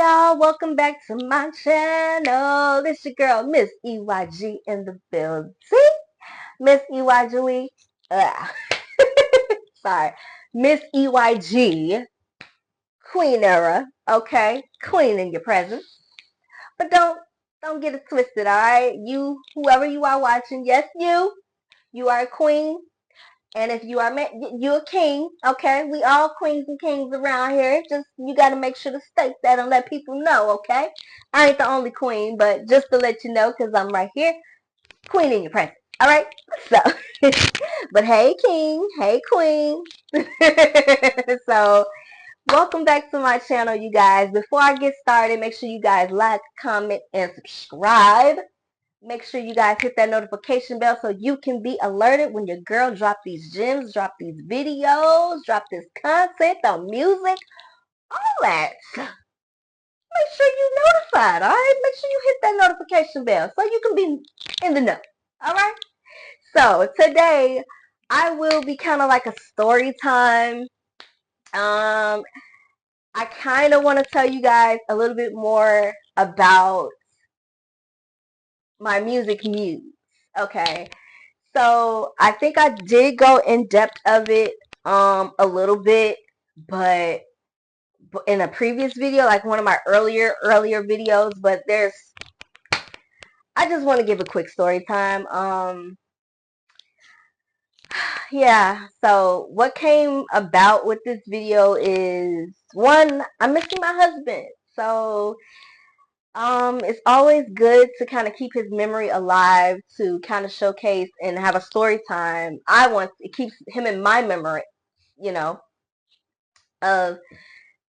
y'all, welcome back to my channel. This your girl, Miss EYG in the building. Miss EYG, sorry, Miss EYG, Queen era, okay? Queen in your presence. But don't get it twisted, alright? You, whoever you are watching, yes, you are a queen. And if you are you're a king, okay? We all queens and kings around here. Just you got to make sure to state that and let people know, okay? I ain't the only queen, but just to let you know, because I'm right here, queen in your presence. All right. So, but hey, king, hey, queen. So, welcome back to my channel, you guys. Before I get started, make sure you guys like, comment, and subscribe. Make sure you guys hit that notification bell so you can be alerted when your girl drop these gems, drop these videos, drop this content, the music, all that. Make sure you're notified, all right? Make sure you hit that notification bell so you can be in the know, all right? So today I will be kind of like a story time. I kind of want to tell you guys a little bit more about my music muse, okay? So I think I did go in depth of it a little bit, but in a previous video, like one of my earlier videos, but I just want to give a quick story time. Yeah, so what came about with this video is one, I'm missing my husband. So it's always good to kind of keep his memory alive, to kind of showcase and have a story time. It keeps him in my memory, you know, of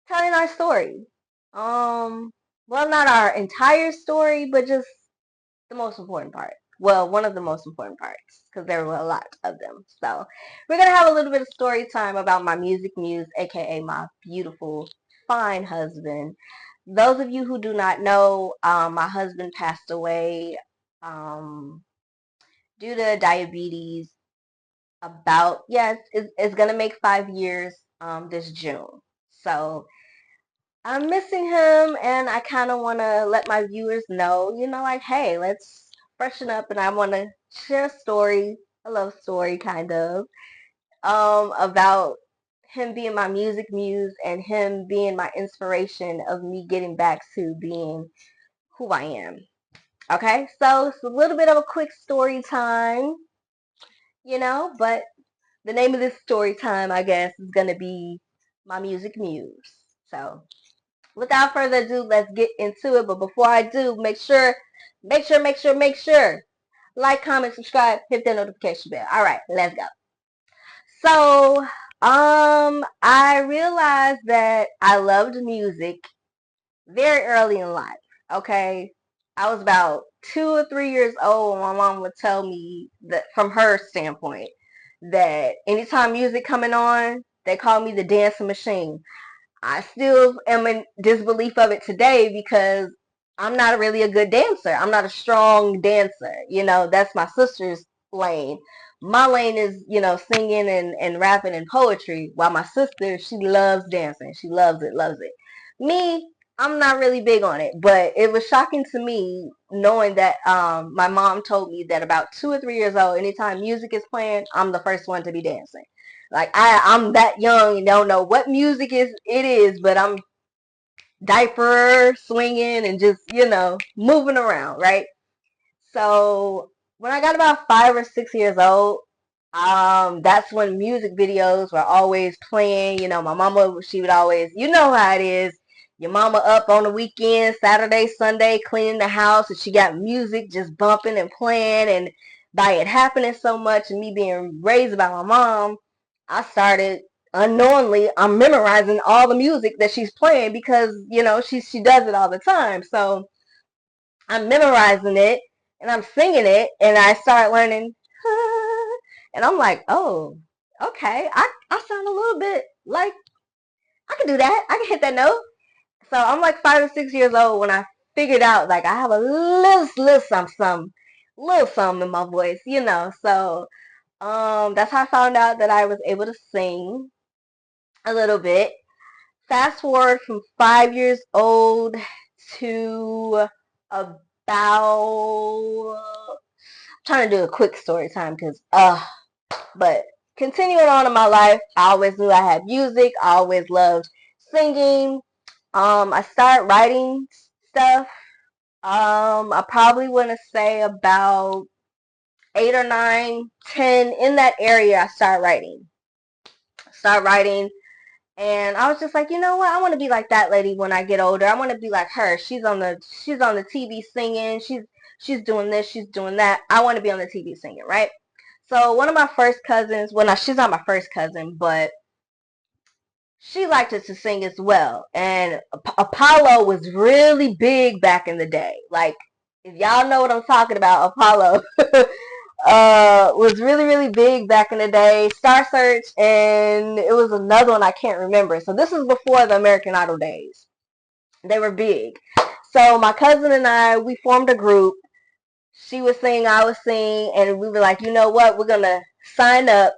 telling our story. Well, not our entire story, but just the most important part. Well, one of the most important parts, because there were a lot of them. So we're gonna have a little bit of story time about my music muse, aka my beautiful, fine husband. Those of you who do not know, my husband passed away um, due to diabetes. About yes, it's gonna make 5 years this June. So I'm missing him, and I kind of want to let my viewers know, like, hey, let's freshen up, and I want to share a story, a love story, kind of, about him being my music muse and him being my inspiration of me getting back to being who I am. Okay, so it's a little bit of a quick story time, but the name of this story time, I guess, is going to be my music muse. So without further ado, let's get into it. But before I do, make sure, like, comment, subscribe, hit that notification bell. All right, let's go. So, I realized that I loved music very early in life. Okay, I was about 2 or 3 years old when my mom would tell me that, from her standpoint, that anytime music coming on, they call me the dancing machine. I still am in disbelief of it today because I'm not really a good dancer. I'm not a strong dancer. That's my sister's lane. My lane is, singing and rapping and poetry, while my sister, she loves dancing. She loves it, loves it. Me, I'm not really big on it, but it was shocking to me knowing that my mom told me that about 2 or 3 years old, anytime music is playing, I'm the first one to be dancing. Like I'm that young and don't know what music it is, but I'm diaper swinging and just moving around, right? So when I got about 5 or 6 years old, that's when music videos were always playing. My mama, she would always, how it is. Your mama up on the weekend, Saturday, Sunday, cleaning the house, and she got music just bumping and playing. And by it happening so much and me being raised by my mom, I started unknowingly, I'm memorizing all the music that she's playing because, she does it all the time. So I'm memorizing it and I'm singing it, and I start learning, and I'm like, oh, okay, I sound a little bit like I can do that. I can hit that note. So I'm like 5 or 6 years old when I figured out, like, I have a little some in my voice, So that's how I found out that I was able to sing a little bit. Fast forward from 5 years old to about, trying to do a quick story time because but continuing on in my life, I always knew I had music. I always loved singing. I started writing stuff. I probably want to say about 8 or 9, 10 in that area. I started writing. And I was just like, you know what? I want to be like that lady when I get older. I want to be like her. She's on the TV singing. She's doing this. She's doing that. I want to be on the TV singing, right? So one of my first cousins, well, no, she's not my first cousin, but she liked us to sing as well. And Apollo was really big back in the day. Like, if y'all know what I'm talking about, Apollo was really, really big back in the day. Star Search, and it was another one I can't remember. So this is before the American Idol days. They were big. So my cousin and I, we formed a group. She was singing, I was singing, and we were like, you know what? We're going to sign up.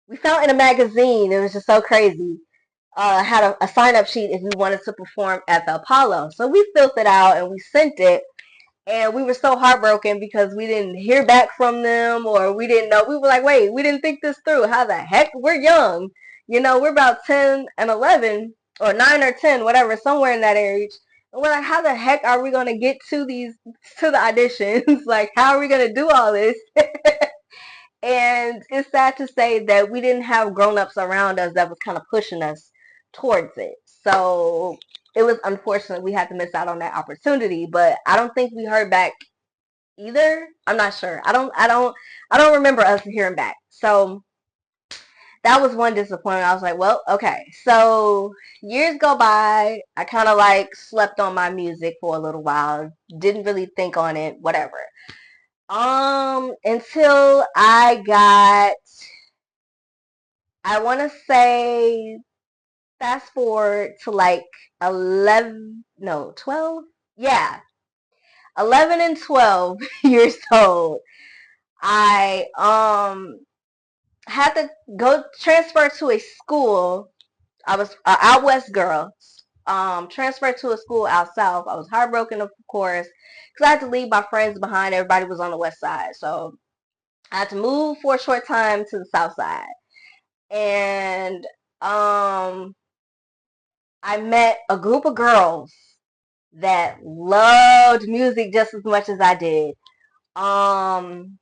We found in a magazine. It was just so crazy. Had a sign-up sheet if we wanted to perform at the Apollo. So we filled it out and we sent it. And we were so heartbroken because we didn't hear back from them, or we didn't know. We were like, wait, we didn't think this through. How the heck? We're young. We're about 10 and 11 or 9 or 10, whatever, somewhere in that age. And we're like, how the heck are we going to get to the auditions? Like, how are we going to do all this? And it's sad to say that we didn't have grown-ups around us that was kind of pushing us towards it. So it was unfortunate we had to miss out on that opportunity, but I don't think we heard back either. I'm not sure. I don't remember us hearing back. So that was one disappointment. I was like, well, okay. So years go by. I kind of like slept on my music for a little while. Didn't really think on it, whatever. Until I want to say, fast forward to like 11, no, 12. Yeah, 11 and 12 years old. I had to go transfer to a school. I was an out west girl. Transferred to a school out south. I was heartbroken, of course, because I had to leave my friends behind. Everybody was on the west side, so I had to move for a short time to the south side. And I met a group of girls that loved music just as much as I did. Um,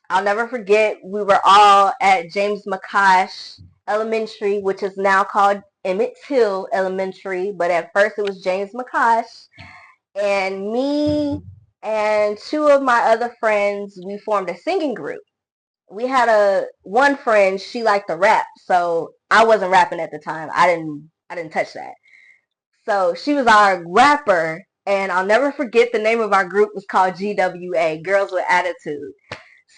I'll never forget, we were all at James McCosh Elementary, which is now called Emmett Till Elementary, but at first it was James McCosh. And me and two of my other friends, we formed a singing group. We had one friend, she liked to rap, so I wasn't rapping at the time. I didn't touch that. So she was our rapper, and I'll never forget, the name of our group was called GWA, Girls with Attitude.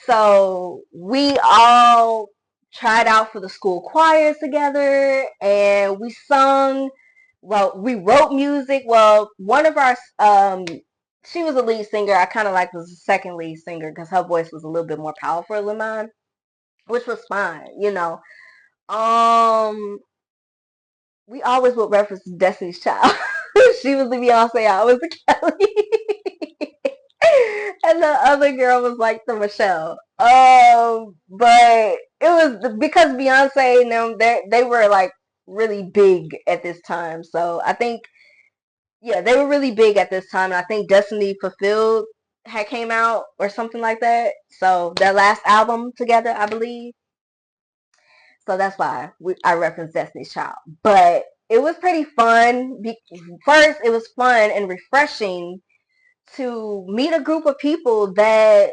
So we all tried out for the school choirs together, and we sung. Well, we wrote music. Well, one of our she was a lead singer. I kind of like was the second lead singer because her voice was a little bit more powerful than mine, which was fine. Um, we always would reference Destiny's Child. She was the Beyonce, I was the Kelly. And the other girl was like the Michelle. But it was because Beyonce and them, they were like really big at this time. So I think, yeah, they were really big at this time. And I think Destiny Fulfilled had came out or something like that. So their last album together, I believe. So that's why I referenced Destiny's Child. But it was pretty fun. First, it was fun and refreshing to meet a group of girls that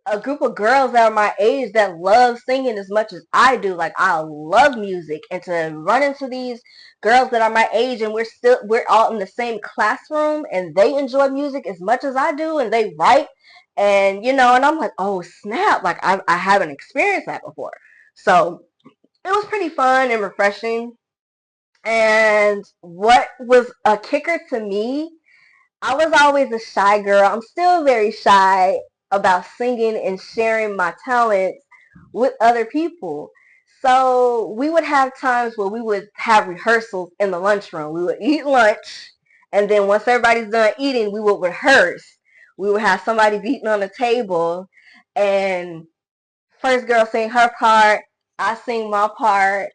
are my age that love singing as much as I do. Like, I love music, and to run into these girls that are my age and we're all in the same classroom and they enjoy music as much as I do and they write, and I'm like, oh snap, like I haven't experienced that before. So it was pretty fun and refreshing. And what was a kicker to me, I was always a shy girl. I'm still very shy about singing and sharing my talents with other people. So we would have times where we would have rehearsals in the lunchroom. We would eat lunch, and then once everybody's done eating, we would rehearse. We would have somebody beating on the table, and first girl sing her part, I sing my part,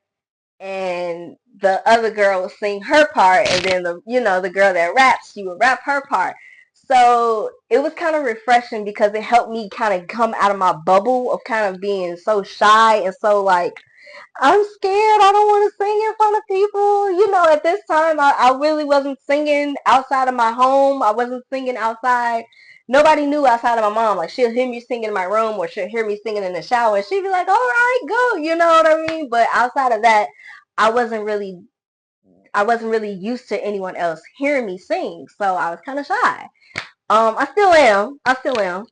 and the other girl would sing her part, and then the girl that raps, she would rap her part. So it was kind of refreshing because it helped me kind of come out of my bubble of kind of being so shy and so like I'm scared. I don't want to sing in front of people. At this time, I really wasn't singing outside of my home. I wasn't singing outside. Nobody knew outside of my mom. Like, she'll hear me singing in my room or she'll hear me singing in the shower. And she'd be like, all right, go. You know what I mean? But outside of that, I wasn't really, I wasn't really used to anyone else hearing me sing. So I was kind of shy. I still am. I still am.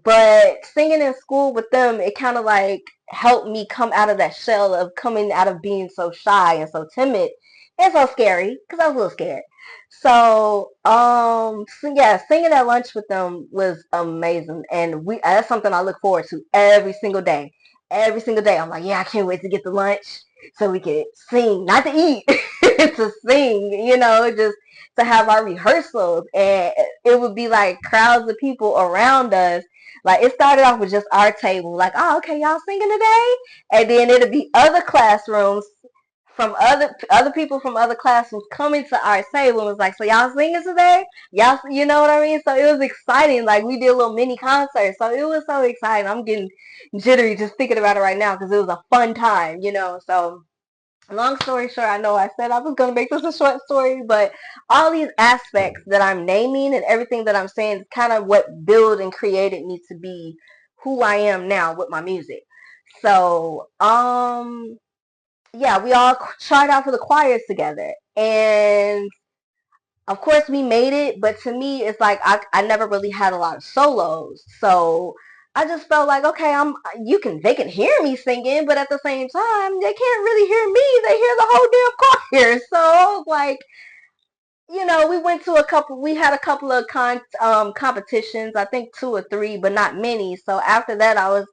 But singing in school with them, it kind of like helped me come out of that shell of coming out of being so shy and so timid and so scary because I was a little scared. So yeah, singing at lunch with them was amazing, and that's something I look forward to every single day. Every single day, I'm like, yeah, I can't wait to get to lunch so we could sing, not to eat, to sing. Just to have our rehearsals, and it would be like crowds of people around us. Like, it started off with just our table, like, oh, okay, y'all singing today, and then it'd be other classrooms from other people from other classrooms coming to our table and was like, so y'all singing today? Y'all, you know what I mean? So it was exciting. Like, we did a little mini concert, so it was so exciting. I'm getting jittery just thinking about it right now because it was a fun time. So long story short, I know I said I was going to make this a short story, but all these aspects that I'm naming and everything that I'm saying is kind of what built and created me to be who I am now with my music. So, yeah, we all tried out for the choirs together. And of course we made it, but to me it's like I never really had a lot of solos. So I just felt like, okay, they can hear me singing, but at the same time they can't really hear me. They hear the whole damn choir. So I was like, we had a couple of competitions, I think 2 or 3, but not many. So after that I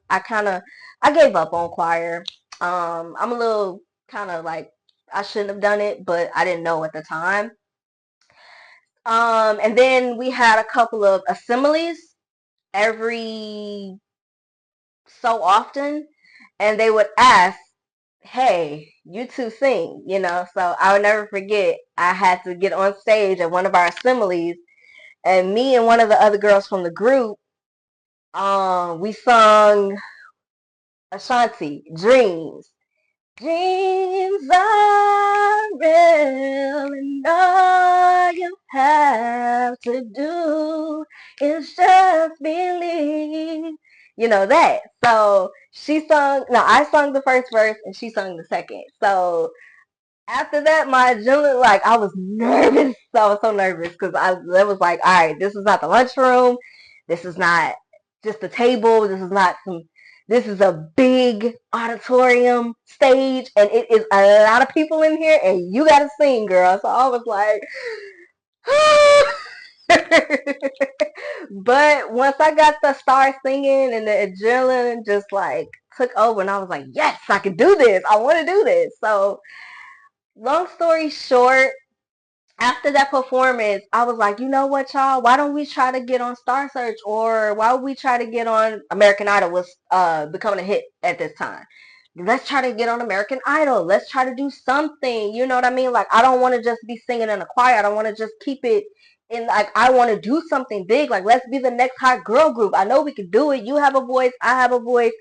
gave up on choir. I'm a little kind of like, I shouldn't have done it, but I didn't know at the time. And then we had a couple of assemblies every so often, and they would ask, hey, you two sing. So I would never forget, I had to get on stage at one of our assemblies, and me and one of the other girls from the group, we sung Ashanti, Dreams. Dreams are real, and all you have to do is just believe. That. So no, I sung the first verse and she sung the second. So after that, my adrenaline, like, I was nervous. I was so nervous because it was like, all right, this is not the lunchroom. This is not just a table. This is a big auditorium stage, and it is a lot of people in here, and you got to sing, girl. So I was like, but once I got to start singing and the adrenaline just like took over, and I was like, yes, I can do this. I want to do this. So long story short, after that performance, I was like, you know what, y'all? Why don't we try to get on Star Search, or why would we try to get on American Idol? Was becoming a hit at this time. Let's try to get on American Idol. Let's try to do something. You know what I mean? Like, I don't want to just be singing in a choir. I don't want to just keep it in, like, I want to do something big. Like, let's be the next hot girl group. I know we can do it. You have a voice. I have a voice.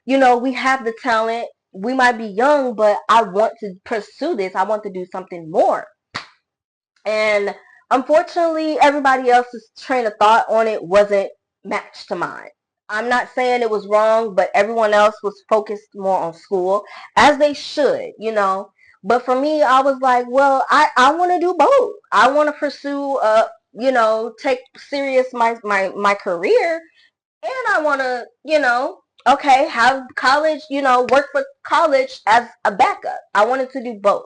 We have the talent. We might be young, but I want to pursue this. I want to do something more. And unfortunately, everybody else's train of thought on it wasn't matched to mine. I'm not saying it was wrong, but everyone else was focused more on school, as they should. But for me, I was like, well, I want to do both. I want to pursue, take serious my career, and I want to, okay, have college, work for college as a backup. I wanted to do both.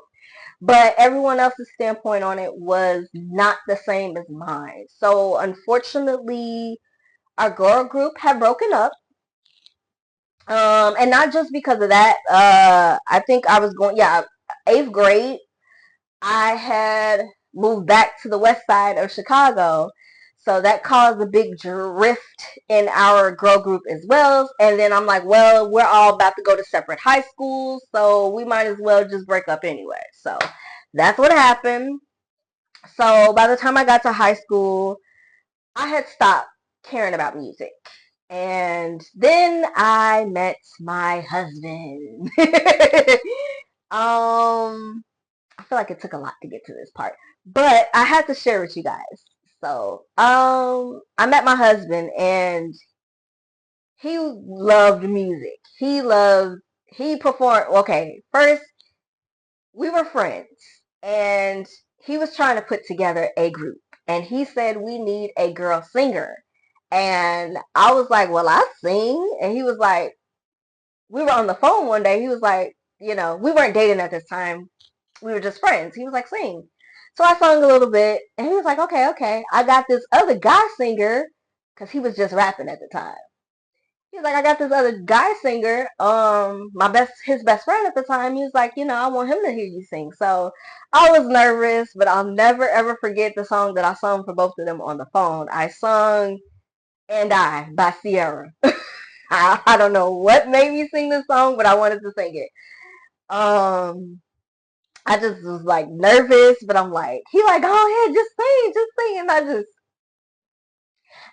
But everyone else's standpoint on it was not the same as mine. So unfortunately, our girl group had broken up. And not just because of that. I think I was going, yeah, 8th grade. I had moved back to the west side of Chicago. So that caused a big drift in our girl group as well. And then I'm like, well, we're all about to go to separate high schools, so we might as well just break up anyway. So that's what happened. So by the time I got to high school, I had stopped caring about music. And then I met my husband. I feel like it took a lot to get to this part, but I had to share with you guys. So, I met my husband and he loved music. He performed, okay, first we were friends and he was trying to put together a group and he said we need a girl singer. And I was like, well, I sing. And he was like, we were on the phone one day. He was like, we weren't dating at this time. We were just friends. He was like, sing. So I sung a little bit, and he was like, okay, okay. I got this other guy singer, because he was just rapping at the time. He was like, I got this other guy singer, his best friend at the time. He was like, I want him to hear you sing. So I was nervous, but I'll never ever forget the song that I sung for both of them on the phone. I sung "And I" by Sierra. I don't know what made me sing this song, but I wanted to sing it. I just was like nervous, but I'm like, he like, go ahead, just sing. And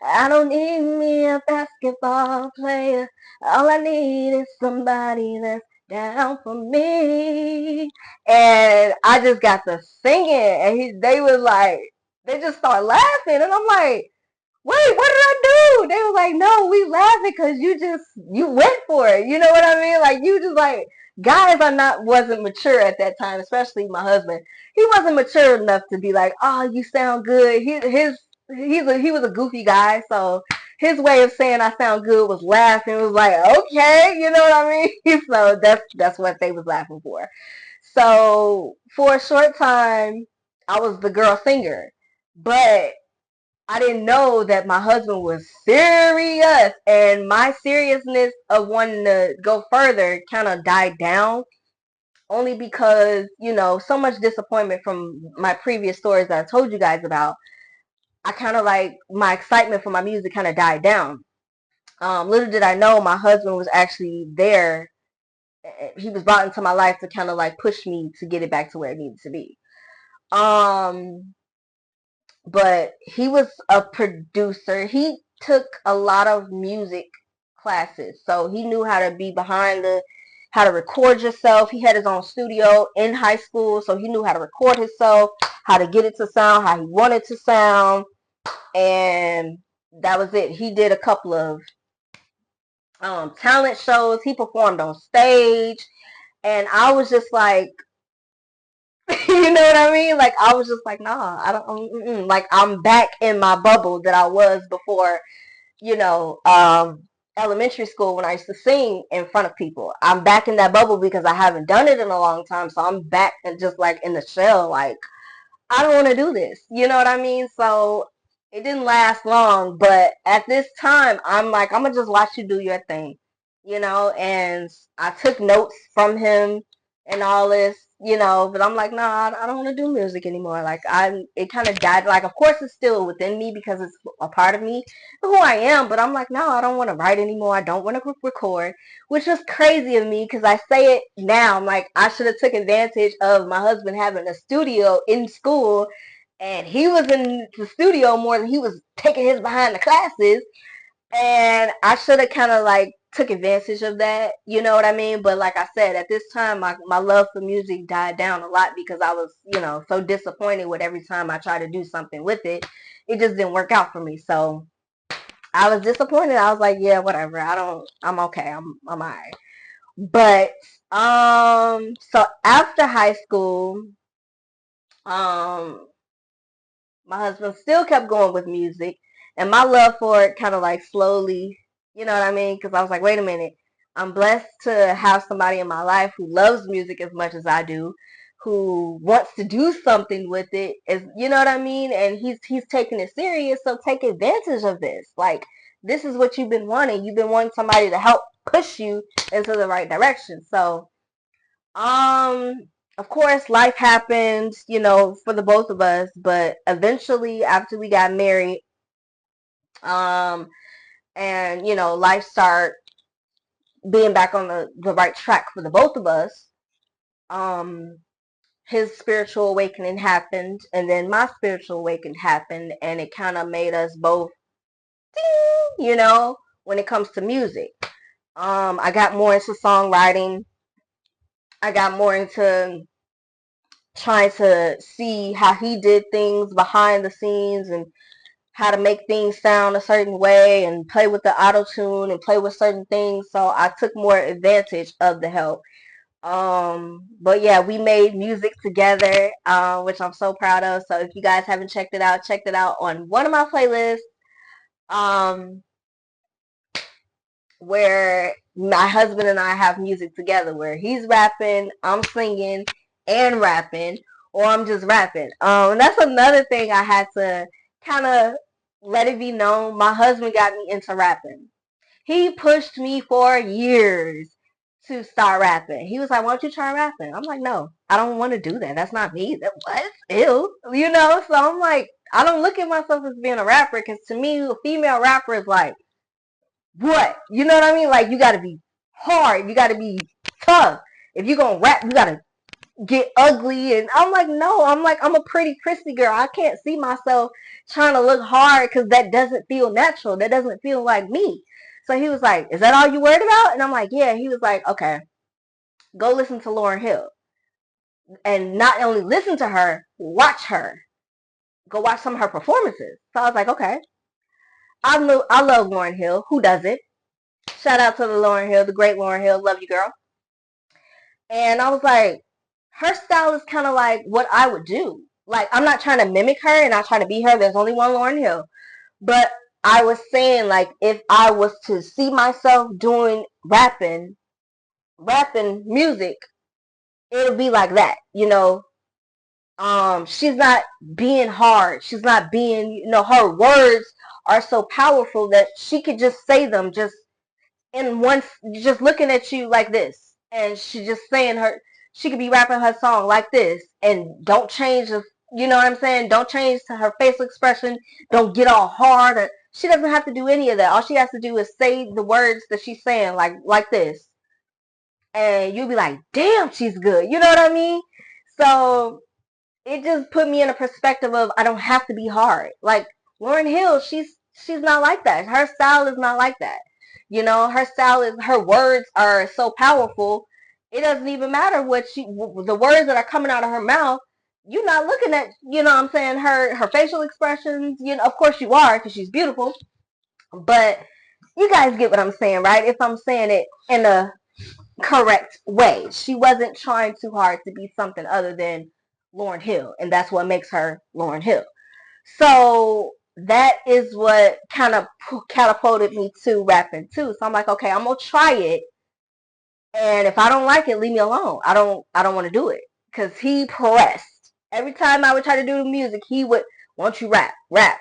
I don't need me a basketball player. All I need is somebody that's down for me. And I just got to singing, and they just start laughing, and I'm like, wait, what did I do? They were like, no, we laughing because you went for it. You know what I mean? Like, you just like, guys wasn't mature at that time, especially my husband. He wasn't mature enough to be like, oh, you sound good. He was a goofy guy. So his way of saying I sound good was laughing. It was like, okay, you know what I mean? So that's what they was laughing for. So for a short time, I was the girl singer. But I didn't know that my husband was serious, and my seriousness of wanting to go further kind of died down only because, so much disappointment from my previous stories that I told you guys about. I kind of like my excitement for my music kind of died down. Little did I know my husband was actually there. He was brought into my life to kind of like push me to get it back to where it needed to be. Um, but he was a producer. He took a lot of music classes, so he knew how to be how to record yourself. He had his own studio in high school, so he knew how to record himself, how to get it to sound how he wanted to sound, and that was it. He did a couple of talent shows. He performed on stage, and I was just like, you know what I mean? Like I was just like, nah, I don't. Like I'm back in my bubble that I was before, you know, elementary school when I used to sing in front of people. I'm back in that bubble because I haven't done it in a long time, so I'm back and just like in the shell, like I don't want to do this. You know what I mean? So it didn't last long, but at this time, I'm like, I'm gonna just watch you do your thing, And I took notes from him and all this, But I'm like, nah, I don't want to do music anymore. Like it kind of died. Like, of course, it's still within me because it's a part of me, who I am. But I'm like, no, I don't want to write anymore. I don't want to record, which was crazy of me because I say it now. I'm like, I should have took advantage of my husband having a studio in school, and he was in the studio more than he was taking his behind the classes, and I should have kind of like took advantage of that, you know what I mean? But like I said, at this time, my love for music died down a lot because I was, so disappointed with every time I tried to do something with it. It just didn't work out for me. So I was disappointed. I was like, yeah, whatever. I'm okay. I'm all right. But so after high school, um, my husband still kept going with music, and my love for it kind of like slowly, you know what I mean? Because I was like, wait a minute, I'm blessed to have somebody in my life who loves music as much as I do, who wants to do something with it, is you know what I mean? And he's taking it serious, so take advantage of this. Like this is what you've been wanting. You've been wanting somebody to help push you into the right direction. So, of course, life happened, you know, for the both of us, but eventually after we got married, um, and, you know, life started being back on the right track for the both of us, um, his spiritual awakening happened, and then my spiritual awakening happened, and it kind of made us both, ding, you know, when it comes to music. I got more into songwriting. I got more into trying to see how he did things behind the scenes and how to make things sound a certain way and play with the auto tune and play with certain things. So I took more advantage of the help. But yeah, we made music together, which I'm so proud of. So if you guys haven't checked it out, check it out on one of my playlists. Um, where my husband and I have music together where he's rapping, I'm singing and rapping, or I'm just rapping. And that's another thing I had to kind of let it be known. My husband got me into rapping. He pushed me for years to start rapping. He was like, "Why don't you try rapping?" I'm like, "No, I don't want to do that. That's not me. That what? Ew." You know? So I'm like, I don't look at myself as being a rapper because to me, a female rapper is like, what? You know what I mean? Like, you gotta be hard. You gotta be tough. If you're gonna rap, you gotta get ugly. And I'm like, no, I'm like, I'm a pretty prissy girl. I can't see myself trying to look hard because that doesn't feel natural. That doesn't feel like me. So he was like, is that all you worried about? And I'm like, yeah. He was like, okay, go listen to Lauryn Hill. And not only listen to her, watch her. Go watch some of her performances. So I was like, okay. I love Lauryn Hill. Who doesn't? Shout out to the Lauryn Hill, the great Lauryn Hill. Love you, girl. And I was like, her style is kind of like what I would do. Like, I'm not trying to mimic her and not trying to be her. There's only one Lauryn Hill. But I was saying, like, if I was to see myself doing rapping music, it'll be like that, you know. She's not being hard. She's not being, you know, her words are so powerful that she could just say them just in one, just looking at you like this, and she just saying her, she could be rapping her song like this, and don't change the, you know what I'm saying, don't change to her facial expression, don't get all hard, or she doesn't have to do any of that. All she has to do is say the words that she's saying like this, and you'll be like, damn, she's good, you know what I mean? So it just put me in a perspective of I don't have to be hard. Like Lauryn Hill, she's not like that. Her style is not like that. You know, her style is, her words are so powerful. It doesn't even matter what the words that are coming out of her mouth. You're not looking at, you know what I'm saying, her facial expressions. You know, of course you are because she's beautiful. But you guys get what I'm saying, right? If I'm saying it in a correct way. She wasn't trying too hard to be something other than Lauryn Hill, and that's what makes her Lauryn Hill. So that is what kind of catapulted me to rapping too. So I'm like, okay, I'm gonna try it, and if I don't like it, leave me alone. I don't want to do it because he pressed every time I would try to do the music. He would, won't you rap,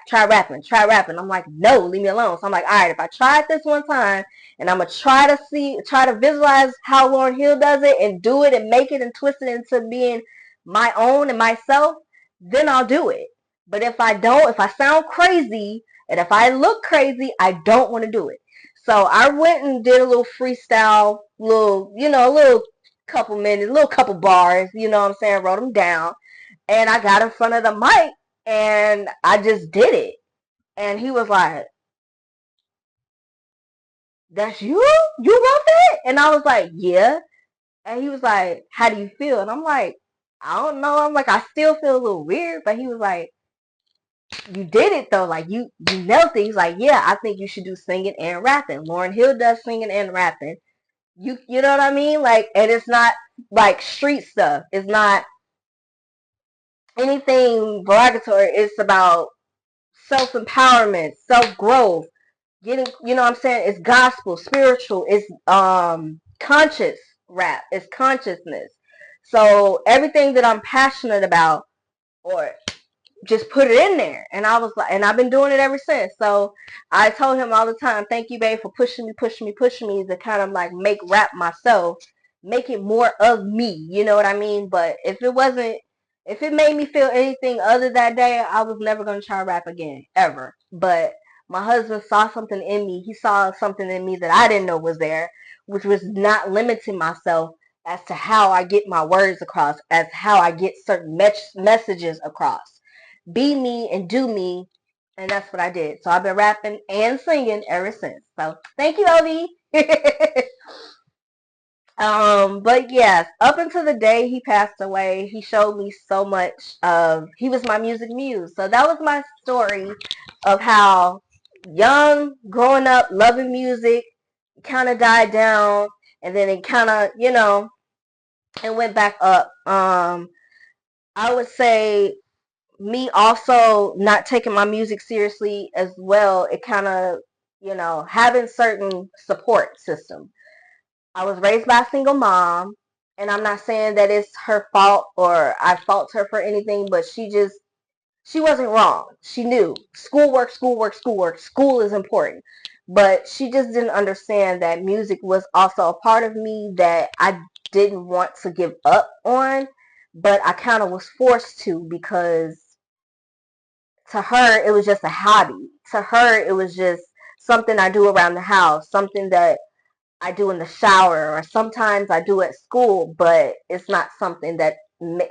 try rapping, try rapping. I'm like, no, leave me alone. So I'm like, all right, if I try it this one time, and I'm gonna try to visualize how Lauryn Hill does it and do it and make it and twist it into being my own and myself, then I'll do it. But if I don't, if I sound crazy and if I look crazy, I don't want to do it. So I went and did a little freestyle, little, you know, a little couple minutes, little couple bars, you know what I'm saying, wrote them down. And I got in front of the mic and I just did it. And he was like, that's you? You wrote that? And I was like, yeah. And he was like, how do you feel? And I'm like, I don't know. I'm like, I still feel a little weird. But he was like, you did it though. Like you nailed it. He's like, yeah, I think you should do singing and rapping. Lauryn Hill does singing and rapping. You know what I mean? Like, and it's not like street stuff. It's not anything derogatory. It's about self empowerment, self growth, getting, you know what I'm saying? It's gospel, spiritual, it's conscious rap, it's consciousness. So everything that I'm passionate about or just put it in there. And I was like, and I've been doing it ever since. So I told him all the time, thank you, babe, for pushing me to kind of like make rap myself, make it more of me. You know what I mean? But if it made me feel anything other that day, I was never going to try rap again, ever. But my husband saw something in me. He saw something in me that I didn't know was there, which was not limiting myself as to how I get my words across, as how I get certain messages across. Be me and do me, and that's what I did. So I've been rapping and singing ever since. So thank you, Ovi. But yes, up until the day he passed away, he showed me so much of, he was my music muse. So that was my story of how young, growing up, loving music, kind of died down, and then it kind of, it went back up. I would say me also not taking my music seriously as well, it kind of, having certain support system. I was raised by a single mom, and I'm not saying that it's her fault or I fault her for anything, but she wasn't wrong. She knew schoolwork, schoolwork, schoolwork. School is important. But she just didn't understand that music was also a part of me that I didn't want to give up on, but I kind of was forced to, because to her it was just a hobby. To her it was just something I do around the house, something that I do in the shower, or sometimes I do at school, but it's not something that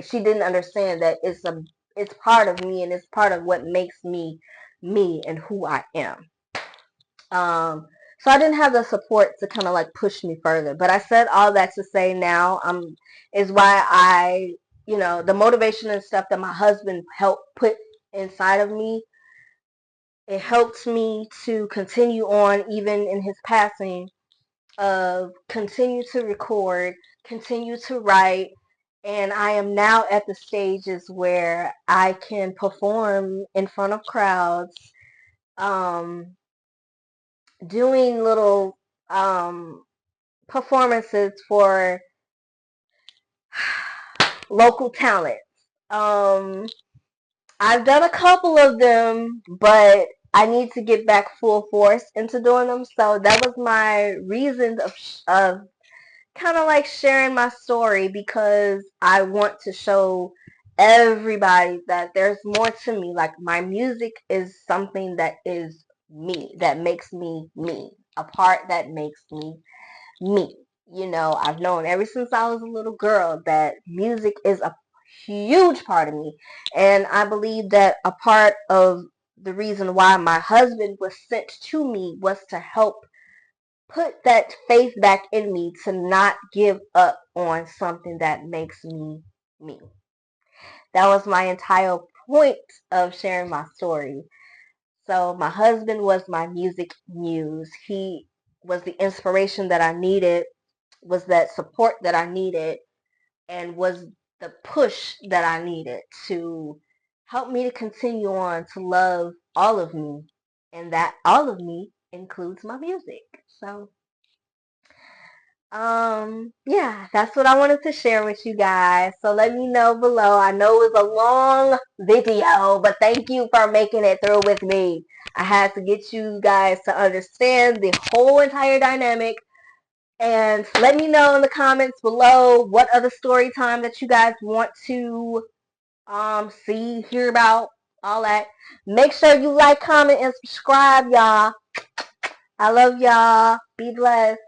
she didn't understand that it's part of me, and it's part of what makes me me and who I am. So I didn't have the support to kind of like push me further. But I said all that to say now is why the motivation and stuff that my husband helped put inside of me, it helped me to continue on even in his passing, of continue to record, continue to write, and I am now at the stages where I can perform in front of crowds, um, doing little performances for local talents. Um, I've done a couple of them, but I need to get back full force into doing them. So that was my reason of kind of like sharing my story, because I want to show everybody that there's more to me. Like, my music is something that is me, that makes me me, a part that makes me me. I've known ever since I was a little girl that music is a huge part of me. And I believe that a part of the reason why my husband was sent to me was to help put that faith back in me, to not give up on something that makes me me. That was my entire point of sharing my story. So my husband was my music muse. He was the inspiration that I needed, was that support that I needed, and was the push that I needed to help me to continue on to love all of me. And that all of me includes my music. So yeah, that's what I wanted to share with you guys. So let me know below. I know it was a long video, but thank you for making it through with me. I had to get you guys to understand the whole entire dynamic. And let me know in the comments below what other story time that you guys want to see, hear about, all that. Make sure you like, comment, and subscribe, y'all. I love y'all. Be blessed.